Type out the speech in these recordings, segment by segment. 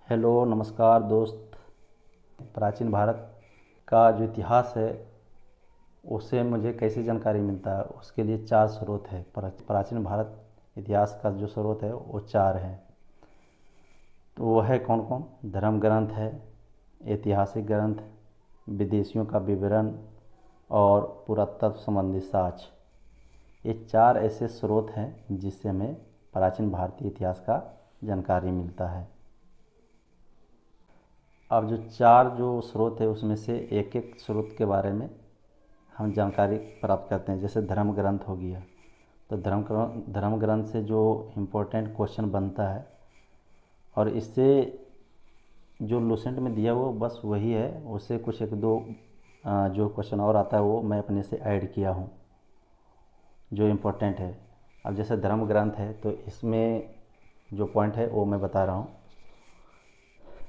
Hello नमस्कार दोस्त। प्राचीन भारत का जो इतिहास है उससे मुझे कैसे जानकारी मिलता है, उसके लिए चार स्रोत है। प्राचीन भारत इतिहास का जो स्रोत है वो चार हैं। तो वो है कौन कौन? धर्म ग्रंथ है, ऐतिहासिक ग्रंथ, विदेशियों का विवरण और पुरातत्व संबंधी साक्ष्य। ये चार ऐसे स्रोत हैं जिससे हमें प्राचीन भारतीय इतिहास का जानकारी मिलता है। अब जो चार जो स्रोत है उसमें से एक एक स्रोत के बारे में हम जानकारी प्राप्त करते हैं। जैसे धर्म ग्रंथ हो गया, तो धर्म ग्रंथ से जो इम्पोर्टेंट क्वेश्चन बनता है, और इससे जो लूसेंट में दिया हुआ बस वही है, उससे कुछ एक दो जो क्वेश्चन और आता है वो मैं अपने से ऐड किया हूँ जो इम्पोर्टेंट है। अब जैसे धर्म ग्रंथ है तो इसमें जो पॉइंट है वो मैं बता रहा हूँ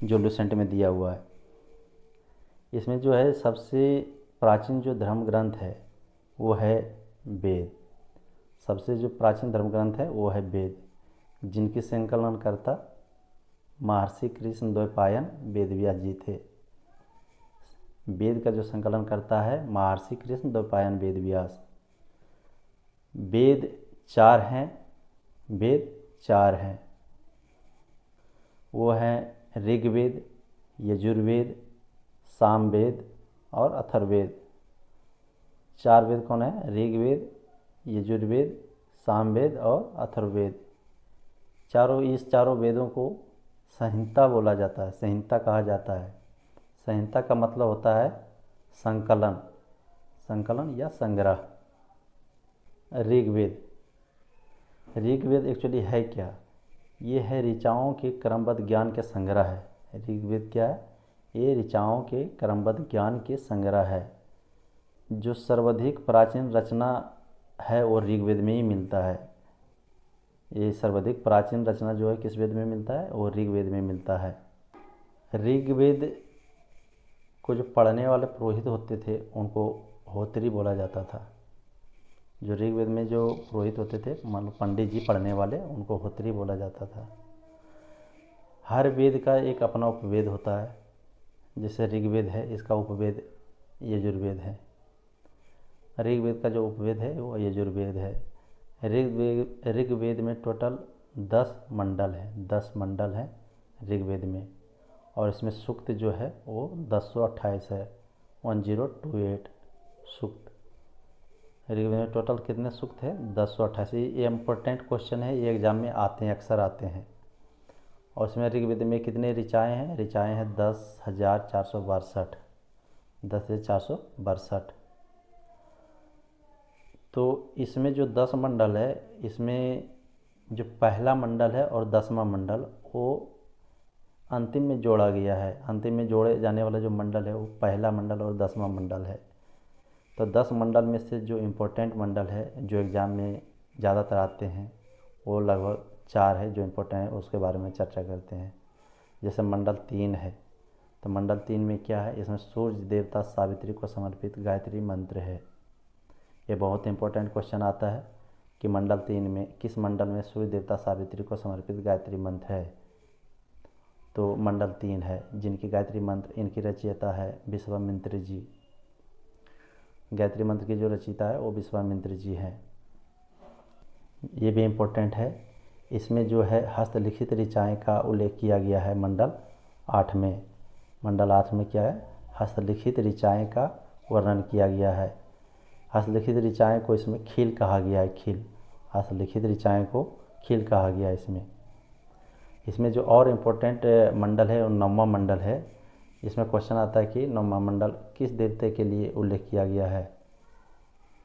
जो लूसेंट में दिया हुआ है। इसमें जो है सबसे प्राचीन जो धर्म ग्रंथ है वो है वेद। सबसे जो प्राचीन धर्म ग्रंथ है वो है वेद, जिनकी संकलनकर्ता महर्षि कृष्ण द्वैपायन वेदव्यास जी थे। वेद का जो संकलन करता है महर्षि कृष्ण द्वैपायन वेदव्यास। वेद चार हैं, वेद चार हैं। वो हैं ऋग्वेद, यजुर्वेद, सामवेद और अथर्ववेद। चार वेद कौन है? ऋग्वेद, यजुर्वेद, सामवेद और अथर्ववेद। इस चारों वेदों को संहिता बोला जाता है, संहिता कहा जाता है। संहिता का मतलब होता है संकलन, संकलन या संग्रह। ऋग्वेद एक्चुअली है क्या? ये है ऋचाओं के क्रमबद्ध ज्ञान के संग्रह है। ऋग्वेद क्या है? ये ऋचाओं के क्रमबद्ध ज्ञान के संग्रह है। जो सर्वाधिक प्राचीन रचना है वो ऋग्वेद में ही मिलता है। ये सर्वाधिक प्राचीन रचना जो है किस वेद में मिलता है? वो ऋग्वेद में मिलता है। ऋग्वेद को जो पढ़ने वाले पुरोहित होते थे उनको होत्री बोला जाता था। जो ऋग्वेद में जो पुरोहित होते थे, मान लो पंडित जी पढ़ने वाले, उनको होत्री बोला जाता था। हर वेद का एक अपना उपवेद होता है। जैसे ऋग्वेद है, इसका उपवेद यजुर्वेद है। ऋग्वेद का जो उपवेद है वो यजुर्वेद है। ऋग्वेद में टोटल 10 मंडल है, 10 मंडल है ऋग्वेद में। और इसमें सूक्त जो है वो 1028 है, 1028 सूक्त। ऋग्वेद में टोटल कितने सूक्त है? 1028। ये इम्पोर्टेंट क्वेश्चन है, ये एग्जाम में आते हैं, अक्सर आते हैं। और इसमें ऋग्वेद में कितने ऋचाएँ हैं? ऋचाएँ हैं 10,462, 10,462। तो इसमें जो 10 मंडल है, इसमें जो पहला मंडल है और 10वां मंडल वो अंतिम में जोड़ा गया है। अंतिम में जोड़े जाने वाला जो मंडल है वो पहला मंडल और 10वां मंडल है। तो 10 मंडल में से जो इम्पोर्टेंट मंडल है जो एग्ज़ाम में ज़्यादातर आते हैं वो लगभग 4 है जो इम्पोर्टेंट है, उसके बारे में चर्चा करते हैं। जैसे मंडल 3 है, तो मंडल 3 में क्या है? इसमें सूर्य देवता सावित्री को समर्पित गायत्री मंत्र है। ये बहुत इंपॉर्टेंट क्वेश्चन आता है कि मंडल 3 में किस मंडल में सूर्य देवता सावित्री को समर्पित गायत्री मंत्र है? तो मंडल 3 है, जिनकी गायत्री मंत्र इनकी रचयिता है विश्वामित्र जी। गायत्री मंत्र की जो रचयिता है वो विश्वामित्र जी हैं। ये भी इम्पोर्टेंट है। इसमें जो है हस्तलिखित ऋचाएँ का उल्लेख किया गया है मंडल 8 में। मंडल 8 में क्या है? हस्तलिखित ऋचाएँ का वर्णन किया गया है। हस्तलिखित ऋचाएँ को इसमें खील कहा गया है, खील। हस्तलिखित ऋचाएँ को खील कहा गया है इसमें जो और इम्पोर्टेंट मंडल है वो 9वां मंडल है। इसमें क्वेश्चन आता है कि 9वां मंडल किस देवते के लिए उल्लेख किया गया है?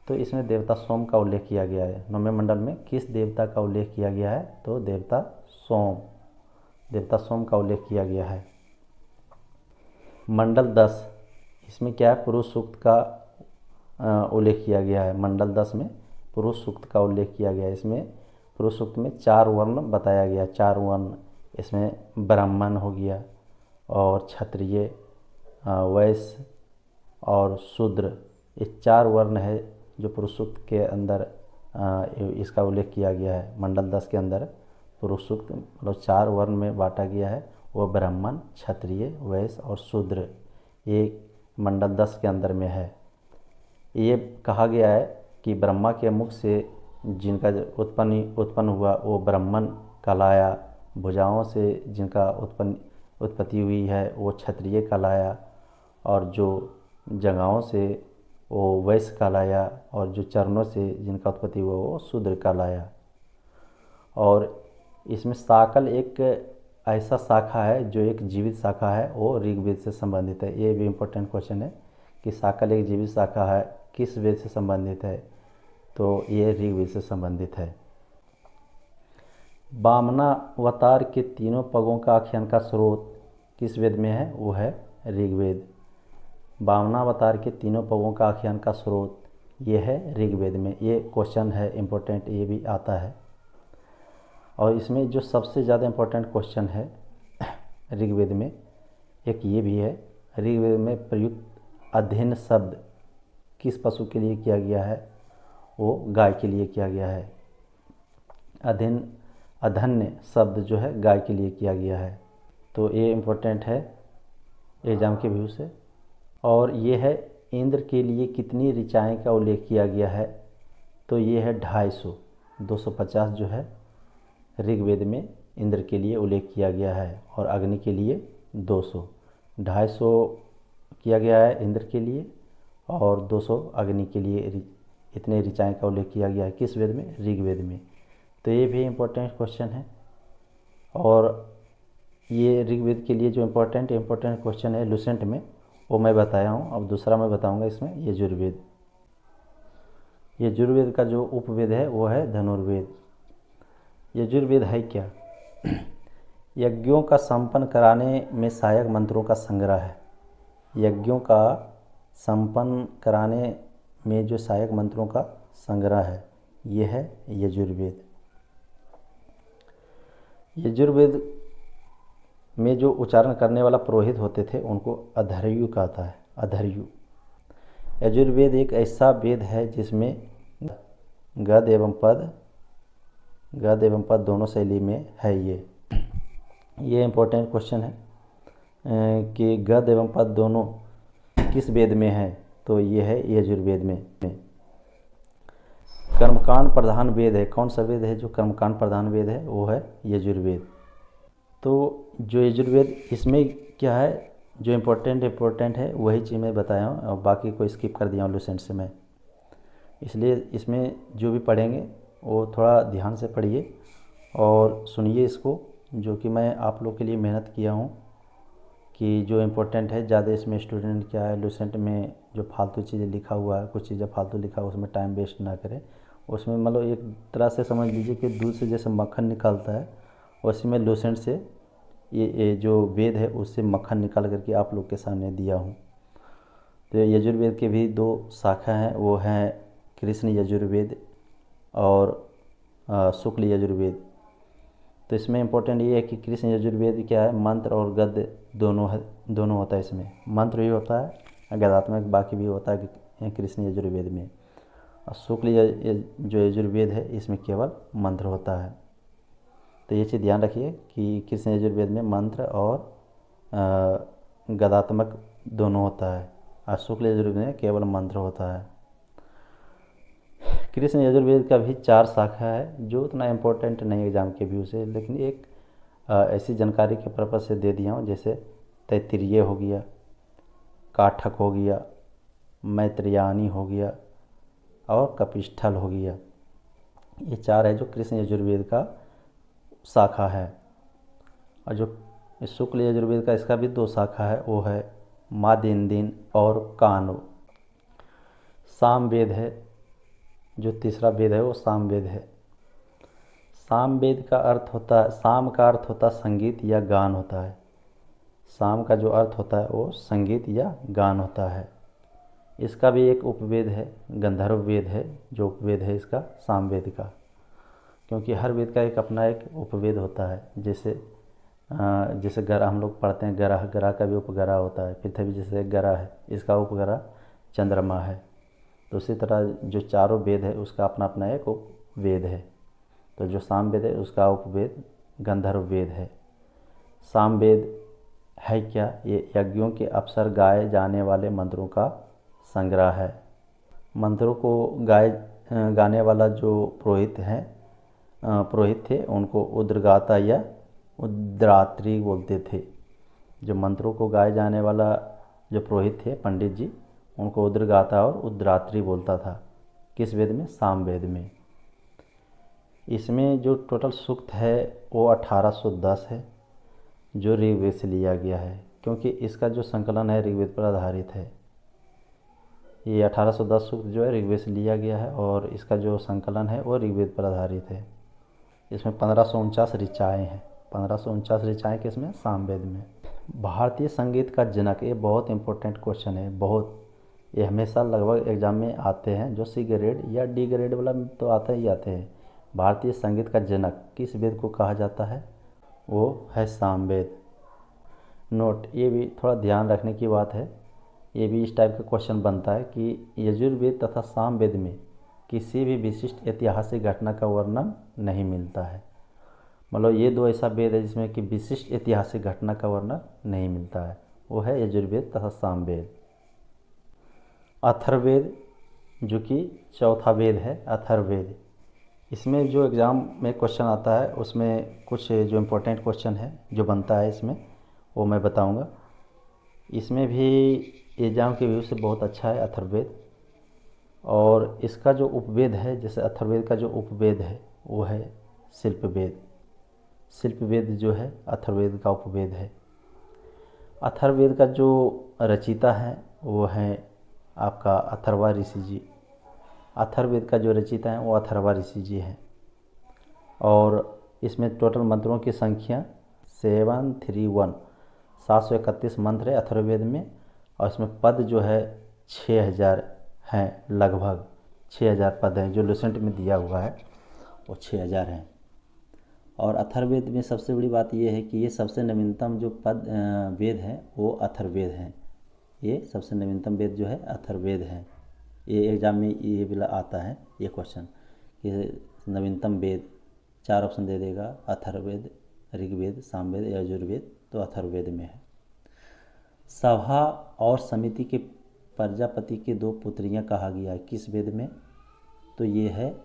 तो इसमें देवता सोम का उल्लेख किया गया है। 9वें मंडल में किस देवता का उल्लेख किया गया है? तो देवता सोम का उल्लेख किया गया है। मंडल 10, इसमें क्या है? पुरुष सूक्त का उल्लेख किया गया है। मंडल 10 में पुरुष सूक्त का उल्लेख किया गया है। इसमें पुरुष सूक्त में 4 वर्ण बताया गया, 4 वर्ण। इसमें ब्राह्मण हो गया और क्षत्रिय, वैश्य और शूद्र, ये 4 वर्ण है जो पुरुष सूक्त के अंदर इसका उल्लेख किया गया है। मंडल 10 के अंदर पुरुष सूक्त मतलब 4 वर्ण में बांटा गया है वो ब्राह्मण, क्षत्रिय, वैश्य और शूद्र, ये मंडल 10 के अंदर में है। ये कहा गया है कि ब्रह्मा के मुख से जिनका उत्पन्न हुआ वो ब्राह्मण कहलाया, भुजाओं से जिनका उत्पत्ति हुई है वो क्षत्रिय कहलाया, और जो जंघाओं से वो वैश्य कहलाया, और जो चरणों से जिनका उत्पत्ति हुआ वो शूद्र कहलाया। और इसमें साकल एक ऐसा शाखा है जो एक जीवित शाखा है, वो ऋग्वेद से संबंधित है। ये भी इम्पोर्टेंट क्वेश्चन है कि साकल एक जीवित शाखा है, किस वेद से संबंधित है, तो ये ऋग्वेद से संबंधित है। वामनावतार के तीनों पगों का आख्यान का स्रोत किस वेद में है, वो है ऋग्वेद। वामनावतार के तीनों पगों का आख्यान का स्रोत ये है ऋग्वेद में। ये क्वेश्चन है इम्पोर्टेंट, ये भी आता है। और इसमें जो सबसे ज़्यादा इम्पोर्टेंट क्वेश्चन है ऋग्वेद में, एक ये भी है, ऋग्वेद में प्रयुक्त अधीन शब्द किस पशु के लिए किया गया है, वो गाय के लिए किया गया है। अधन्य शब्द जो है गाय के लिए किया गया है। तो ये इम्पोर्टेंट है एग्जाम के व्यू से। और ये है इंद्र के लिए कितनी ऋचाएँ का उल्लेख किया गया है, तो ये है 250। 250 जो है ऋग्वेद में इंद्र के लिए उल्लेख किया गया है, और अग्नि के लिए 200। 250 किया गया है इंद्र के लिए और 200 अग्नि के लिए। इतने ऋचाएँ का उल्लेख किया गया है किस वेद में, ऋग्वेद में। तो ये भी इम्पोर्टेंट क्वेश्चन है। और ये ऋग्वेद के लिए जो इम्पोर्टेंट क्वेश्चन है लूसेंट में, वो मैं बताया हूँ। अब दूसरा मैं बताऊँगा इसमें यजुर्वेद। यजुर्वेद का जो उपवेद है वो है धनुर्वेद। यजुर्वेद है क्या? यज्ञों का संपन्न कराने में सहायक मंत्रों का संग्रह है। यज्ञों का संपन्न कराने में जो सहायक मंत्रों का संग्रह है, ये है यजुर्वेद। यजुर्वेद में जो उच्चारण करने वाला पुरोहित होते थे उनको अधर्यु कहता है, अधर्यु। यजुर्वेद एक ऐसा वेद है जिसमें गद्य एवं पद दोनों शैली में है। ये इम्पोर्टेंट क्वेश्चन है कि गद्य एवं पद दोनों किस वेद में है, तो ये है यजुर्वेद में। कर्मकांड प्रधान वेद है, कौन सा वेद है जो कर्मकांड प्रधान वेद है, वो है यजुर्वेद। तो जो यजुर्वेद, इसमें क्या है जो इम्पोर्टेंट है वही चीज़ मैं बताया हूँ, और बाकी को स्किप कर दिया हूँ लूसेंट से मैं। इसलिए इसमें जो भी पढ़ेंगे वो थोड़ा ध्यान से पढ़िए और सुनिए इसको, जो कि मैं आप लोग के लिए मेहनत किया हूँ कि जो इम्पोर्टेंट है ज़्यादा इसमें स्टूडेंट क्या है लूसेंट में जो फालतू चीज़ें लिखा हुआ है, कुछ चीज़ें फालतू लिखा हुआ उसमें टाइम वेस्ट ना करें। उसमें मतलब एक तरह से समझ लीजिए कि दूध से जैसे मक्खन निकलता है, उसी में लूसेंट से ये जो वेद है उससे मक्खन निकाल करके आप लोग के सामने दिया हूँ। तो यजुर्वेद के भी 2 शाखा हैं, वो हैं कृष्ण यजुर्वेद और शुक्ल यजुर्वेद। तो इसमें इम्पोर्टेंट ये है कि कृष्ण यजुर्वेद क्या है, मंत्र और गद्य दोनों होता है। इसमें मंत्र भी होता है, गद्यात्मक बाकी भी होता है कृष्ण यजुर्वेद में। और शुक्ल जो यजुर्वेद है इसमें केवल मंत्र होता है। तो ये चीज़ ध्यान रखिए कि कृष्ण यजुर्वेद में मंत्र और गद्यात्मक दोनों होता है, और शुक्ल यजुर्वेद में केवल मंत्र होता है। कृष्ण यजुर्वेद का भी 4 शाखा है जो उतना इम्पोर्टेंट नहीं एग्जाम के व्यू से, लेकिन एक ऐसी जानकारी के पर्पज़ से दे दिया हूँ। जैसे तैत्तिरीय हो गया, काठक हो गया, मैत्रेयानी हो गया और कपिस्थल हो गया। ये 4 है जो कृष्ण यजुर्वेद का शाखा है। और जो शुक्ल यजुर्वेद का इसका भी 2 शाखा है, वो है मादिंदिन और कानो। सामवेद है जो तीसरा वेद है, वो सामवेद है। सामवेद का अर्थ होता है, साम का अर्थ होता है संगीत या गान होता है। साम का जो अर्थ होता है वो संगीत या गान होता है। इसका भी एक उपवेद है, गंधर्व वेद है जो उपवेद है इसका सामवेद का, क्योंकि हर वेद का एक अपना एक उपवेद होता है। जैसे गरा हम लोग पढ़ते हैं, गरा का भी उपगरा होता है। पृथ्वी जैसे गरा है, इसका उपगरा चंद्रमा है। तो उसी तरह जो चारों वेद है उसका अपना अपना एक उपवेद है। तो जो सामवेद है उसका उपवेद गंधर्व वेद है। सामवेद है क्या? ये यज्ञों के अवसर गाए जाने वाले मंत्रों का संग्रह है। मंत्रों को गाने वाला जो पुरोहित थे उनको उद्गाता या उद्रात्री बोलते थे। जो मंत्रों को गाए जाने वाला जो पुरोहित थे, पंडित जी, उनको उद्गाता और उद्रात्री बोलता था। किस वेद में? सामवेद में। इसमें जो टोटल सूक्त है वो 1810 है, जो ऋग्वेद से लिया गया है, क्योंकि इसका जो संकलन है ऋग्वेद पर आधारित है। ये 1810 सूक्त जो है ऋग्वेद से लिया गया है और इसका जो संकलन है वो ऋग्वेद पर आधारित है। इसमें 1549 ऋचाएँ हैं। 1549 ऋचाएँ किसमें? सामवेद में। भारतीय संगीत का जनक, ये बहुत इंपॉर्टेंट क्वेश्चन है। ये हमेशा लगभग एग्जाम में आते हैं। जो सी ग्रेड या डी ग्रेड वाला तो आते ही आते हैं। भारतीय संगीत का जनक किस वेद को कहा जाता है? वो है सामवेद। नोट, ये भी थोड़ा ध्यान रखने की बात है। ये भी इस टाइप का क्वेश्चन बनता है कि यजुर्वेद तथा सामवेद में किसी भी विशिष्ट ऐतिहासिक घटना का वर्णन नहीं मिलता है। मतलब ये दो ऐसा वेद है जिसमें कि विशिष्ट ऐतिहासिक घटना का वर्णन नहीं मिलता है, वो है यजुर्वेद तथा सामवेद। अथर्ववेद, जो कि चौथा वेद है, अथर्ववेद, इसमें जो एग्ज़ाम में क्वेश्चन आता है उसमें कुछ जो इम्पोर्टेंट क्वेश्चन है जो बनता है इसमें, वो मैं बताऊंगा। इसमें भी एग्ज़ाम के व्यू से बहुत अच्छा है अथर्ववेद। और इसका जो उपवेद है, जैसे अथर्ववेद का जो उपवेद है वो है शिल्पवेद। शिल्पवेद जो है अथर्ववेद का उपवेद है। अथर्ववेद का जो रचयिता है वो है आपका अथर्वा ऋषि जी। अथर्ववेद का जो रचयिता है वो अथर्वा ऋषि जी हैं। और इसमें टोटल मंत्रों की संख्या 731 मंत्र है अथर्ववेद में। और इसमें पद जो है 6000 हैं, लगभग 6000 पद हैं। जो लुसेंट में दिया हुआ है वो 6000 हैं। और अथर्ववेद में सबसे बड़ी बात ये है कि ये सबसे नवीनतम जो वेद है वो अथर्ववेद हैं। ये सबसे नवीनतम वेद जो है अथर्ववेद है। ये एग्जाम में ये भी आता है ये क्वेश्चन कि नवीनतम वेद, 4 ऑप्शन दे देगा, अथर्ववेद, ऋग्वेद, सामवेद, यजुर्वेद, तो अथर्ववेद में है। सभा और समिति के प्रजापति की 2 पुत्रियां कहा गया है किस वेद में? तो ये है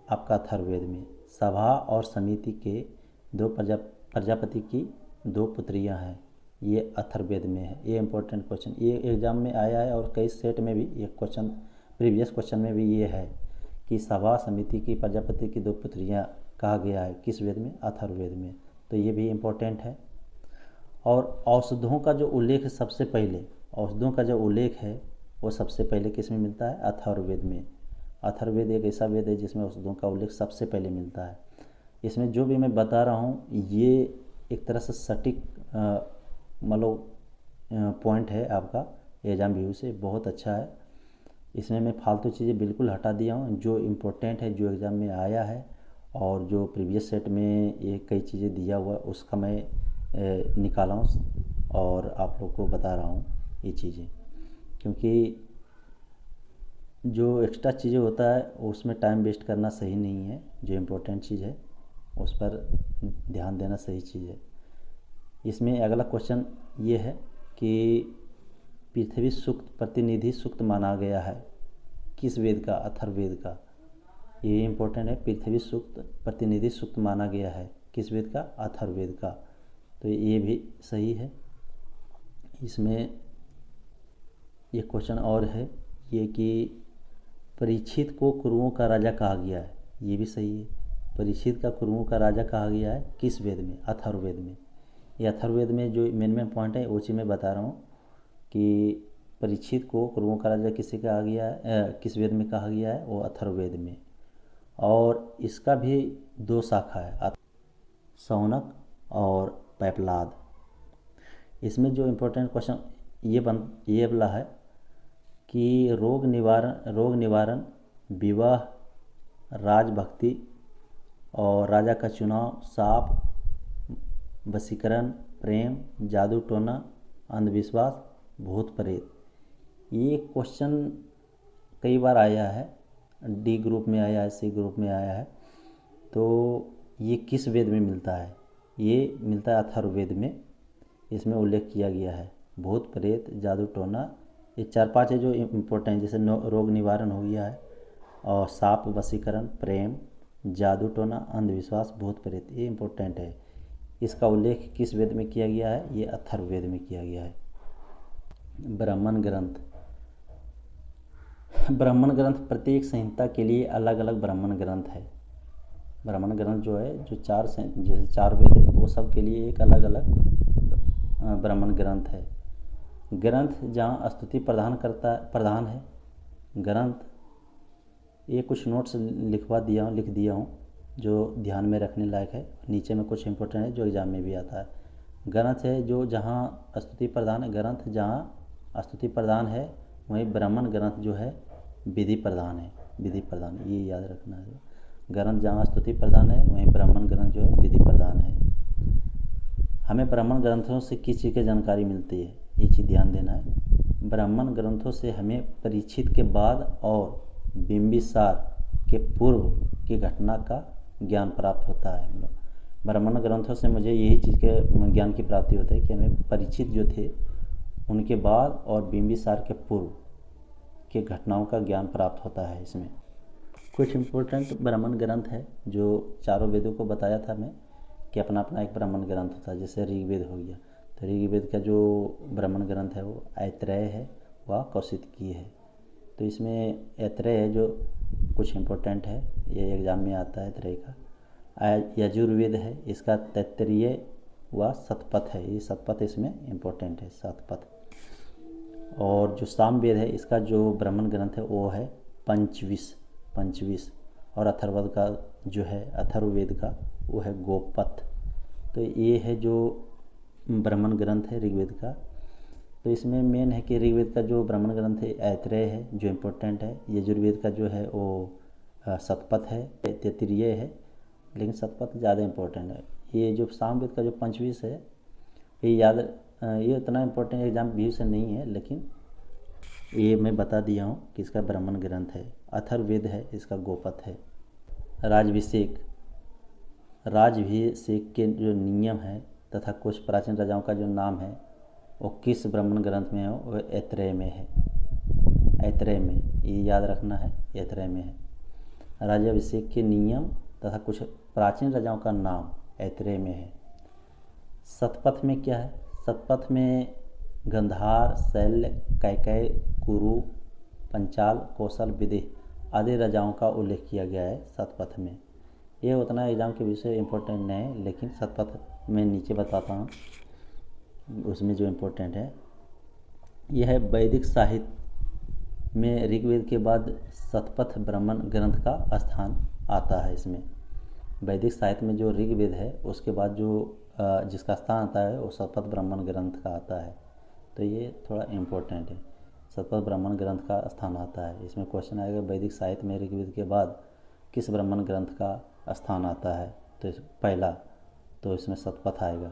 आपका अथर्ववेद में। सभा और समिति के 2 प्रजापति की 2 पुत्रियां हैं, ये अथर्ववेद में है। ये इंपॉर्टेंट क्वेश्चन, ये एग्जाम में आया है और कई सेट में भी ये क्वेश्चन, प्रीवियस क्वेश्चन में भी ये है कि सभा समिति की प्रजापति की 2 पुत्रियां कहा गया है किस वेद में? अथर्ववेद में। तो ये भी इम्पोर्टेंट है। और औषधों का जो उल्लेख सबसे पहले, औषधों का जो उल्लेख है वो सबसे पहले किस में मिलता है? अथर्ववेद में। अथर्ववेद एक ऐसा वेद है जिसमें औषधों का उल्लेख सबसे पहले मिलता है। इसमें जो भी मैं बता रहा हूँ ये एक तरह से सटीक मतलब पॉइंट है आपका एग्जाम व्यू से, बहुत अच्छा है। इसमें मैं फालतू चीज़ें बिल्कुल हटा दिया हूँ। जो इम्पोर्टेंट है, जो एग्ज़ाम में आया है और जो प्रीवियस सेट में ये कई चीज़ें दिया हुआ है उसका मैं निकाला हूँ और आप लोग को बता रहा हूँ ये चीज़ें। क्योंकि जो एक्स्ट्रा चीज़ें होता है उसमें टाइम वेस्ट करना सही नहीं है। जो इम्पोर्टेंट चीज़ है उस पर ध्यान देना सही चीज़ है। इसमें अगला क्वेश्चन ये है कि पृथ्वी सूक्त प्रतिनिधि सूक्त माना गया है किस वेद का? अथर्ववेद का। ये इम्पोर्टेंट है। पृथ्वी सूक्त प्रतिनिधि सूक्त माना गया है किस वेद का? अथर्ववेद का। तो ये भी सही है। इसमें ये क्वेश्चन और है ये कि परीक्षित को कुरुओं का राजा कहा गया है, ये भी सही है। परीक्षित का कुरुओं का राजा कहा गया है किस वेद में? अथर्ववेद में। ये अथर्ववेद में जो मेन पॉइंट है वो चीज़ मैं बता रहा हूँ कि परीक्षित को कुरुओं का राजा किसे कहा गया है, किस वेद में कहा गया है? वो अथर्ववेद में। और इसका भी 2 शाखा है, शौनक और पैपलाद। इसमें जो इम्पोर्टेंट क्वेश्चन ये वाला है कि रोग निवारण, विवाह, राजभक्ति और राजा का चुनाव, साप, वशीकरण, प्रेम, जादू टोना, अंधविश्वास, भूत प्रेत। ये क्वेश्चन कई बार आया है, डी ग्रुप में आया है, सी ग्रुप में आया है। तो ये किस वेद में मिलता है? ये मिलता है अथर्ववेद में, इसमें उल्लेख किया गया है। भूत प्रेत जादू टोना, ये 4-5 है जो इम्पोर्टेंट, जैसे रोग निवारण हो गया है, और सांप वशीकरण, प्रेम, जादू टोना, अंधविश्वास, भूत प्रेत, ये इम्पोर्टेंट है। इसका उल्लेख किस वेद में किया गया है? ये अथर्ववेद में किया गया है। ब्राह्मण ग्रंथ, ब्राह्मण ग्रंथ प्रत्येक संहिता के लिए अलग अलग ब्राह्मण ग्रंथ है। ब्राह्मण ग्रंथ जो है, जो जैसे 4 वेद है, वो सब के लिए एक अलग अलग ब्राह्मण ग्रंथ है। ग्रंथ जहाँ स्तुति प्रधान है ग्रंथ, ये कुछ नोट्स लिख दिया हूँ जो ध्यान में रखने लायक है। नीचे में कुछ इंपॉर्टेंट है जो एग्जाम में भी आता है। ग्रंथ है जो जहाँ स्तुति प्रधान है, ग्रंथ जहाँ स्तुति प्रधान है, वहीं ब्राह्मण ग्रंथ जो है विधि प्रधान है। विधि प्रधान, ये याद रखना है। ग्रंथ जहाँ स्तुति प्रधान है, वहीं ब्राह्मण ग्रंथ जो है विधि प्रधान है। हमें ब्राह्मण ग्रंथों से किस चीज़ की जानकारी मिलती है, ये चीज़ ध्यान देना है। ब्राह्मण ग्रंथों से हमें परीक्षित के बाद और बिंबिसार के पूर्व की घटना का ज्ञान प्राप्त होता है। हम लोग ब्राह्मण ग्रंथों से मुझे यही चीज़ के ज्ञान की प्राप्ति होती है कि हमें परीक्षित जो थे उनके बाद और बिंबिसार के पूर्व के घटनाओं का ज्ञान प्राप्त होता है। इसमें कुछ इम्पोर्टेंट ब्राह्मण ग्रंथ है जो चारों वेदों को बताया था मैं कि अपना अपना एक ब्राह्मण ग्रंथ होता है। जैसे ऋग्वेद हो गया, तो ऋग्वेद का जो ब्राह्मण ग्रंथ है वो ऐत्रेय है, वह कौशिकी है। तो इसमें ऐत्रेय है जो कुछ इम्पोर्टेंट है, ये एग्जाम में आता है ऐत्रेय का। यजुर्वेद है, इसका तैत्तरीय व शतपथ है, ये शतपथ इसमें इम्पोर्टेंट है, शतपथ। और जो सामवेद है, इसका जो ब्राह्मण ग्रंथ है वो है पंचविश। और अथर्ववेद का जो है, अथर्ववेद का वो है गोपथ। तो ये है जो ब्राह्मण ग्रंथ है ऋग्वेद का। तो इसमें मेन है कि ऋग्वेद का जो ब्राह्मण ग्रंथ है ऐत्रेय है जो इम्पोर्टेंट है। यजुर्वेद का जो है वो शतपथ है, तैत्तरीय है, लेकिन शतपथ ज़्यादा इम्पोर्टेंट है। ये जो सामवेद का जो पंचविश है, ये ये उतना इम्पोर्टेंट एग्जाम व्यू से नहीं है, लेकिन ये मैं बता दिया हूँ कि इसका ब्राह्मण ग्रंथ है। अथर्ववेद है, इसका गोपथ है। राजाभिषेक के जो नियम है तथा कुछ प्राचीन राजाओं का जो नाम है वो किस ब्राह्मण ग्रंथ में है? वो ऐत्रेय में है। ऐत्रेय में, ये याद रखना है, ऐत्रेय में है। राज्याभिषेक के नियम तथा कुछ प्राचीन राजाओं का नाम ऐत्रेय में है। शतपथ में क्या है? शतपथ में गंधार, शैल्य, कैकेय, कुरु, पंचाल, कौशल, विदेह आदि राजाओं का उल्लेख किया गया है शतपथ में। ये उतना एग्जाम के विषय इम्पोर्टेंट नहीं है, लेकिन शतपथ में नीचे बताता हूँ उसमें जो इम्पोर्टेंट है। यह है वैदिक साहित्य में ऋग्वेद के बाद शतपथ ब्राह्मण ग्रंथ का स्थान आता है। इसमें वैदिक साहित्य में जो ऋग्वेद है उसके बाद जो जिसका स्थान आता है वो शतपथ ब्राह्मण ग्रंथ का आता है। तो ये थोड़ा इम्पोर्टेंट है, शतपथ ब्राह्मण ग्रंथ का स्थान आता है। इसमें क्वेश्चन आएगा वैदिक साहित्य में ऋग्वेद के बाद किस ब्राह्मण ग्रंथ का स्थान आता है? तो पहला, तो इसमें शतपथ आएगा।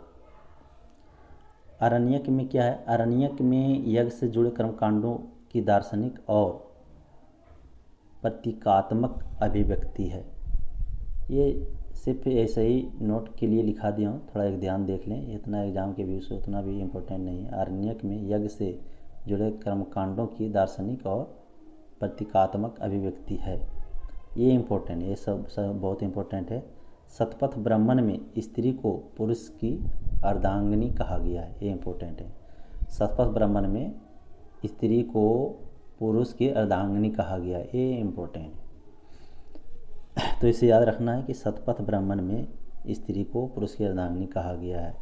आरण्यक में क्या है? आरण्यक में यज्ञ से जुड़े कर्मकांडों की दार्शनिक और प्रतीकात्मक अभिव्यक्ति है। ये सिर्फ ऐसे ही नोट के लिए लिखा दिया हूँ, थोड़ा एक ध्यान देख लें, इतना एग्जाम के व्यू से उतना भी इम्पोर्टेंट नहीं है। आरण्यक में यज्ञ से जुड़े कर्मकांडों की दार्शनिक और प्रतीकात्मक अभिव्यक्ति है, ये इम्पोर्टेंट है, ये सब बहुत इम्पोर्टेंट है। शतपथ ब्राह्मण में स्त्री को पुरुष की अर्धांगिनी कहा गया है, ये इम्पोर्टेंट है। शतपथ ब्राह्मण में स्त्री को पुरुष की अर्धांगिनी कहा गया है, ये इम्पोर्टेंट है। तो इसे याद रखना है कि शतपथ ब्राह्मण में स्त्री को पुरुष की अर्धांगिनी कहा गया है।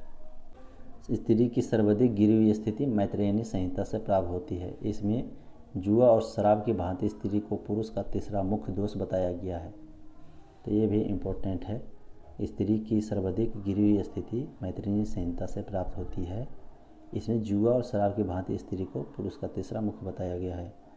स्त्री की सर्वाधिक गिरी हुई स्थिति मैत्रेयनी संहिता से प्राप्त होती है। इसमें जुआ और शराब की भांति स्त्री को पुरुष का तीसरा मुख्य दोष बताया गया है, तो ये भी इम्पोर्टेंट है। स्त्री की सर्वाधिक गिरी हुई स्थिति मैत्रेयनी संहिता से प्राप्त होती है। इसमें जुआ और शराब की भांति स्त्री को पुरुष का तीसरा मुख्य बताया गया है।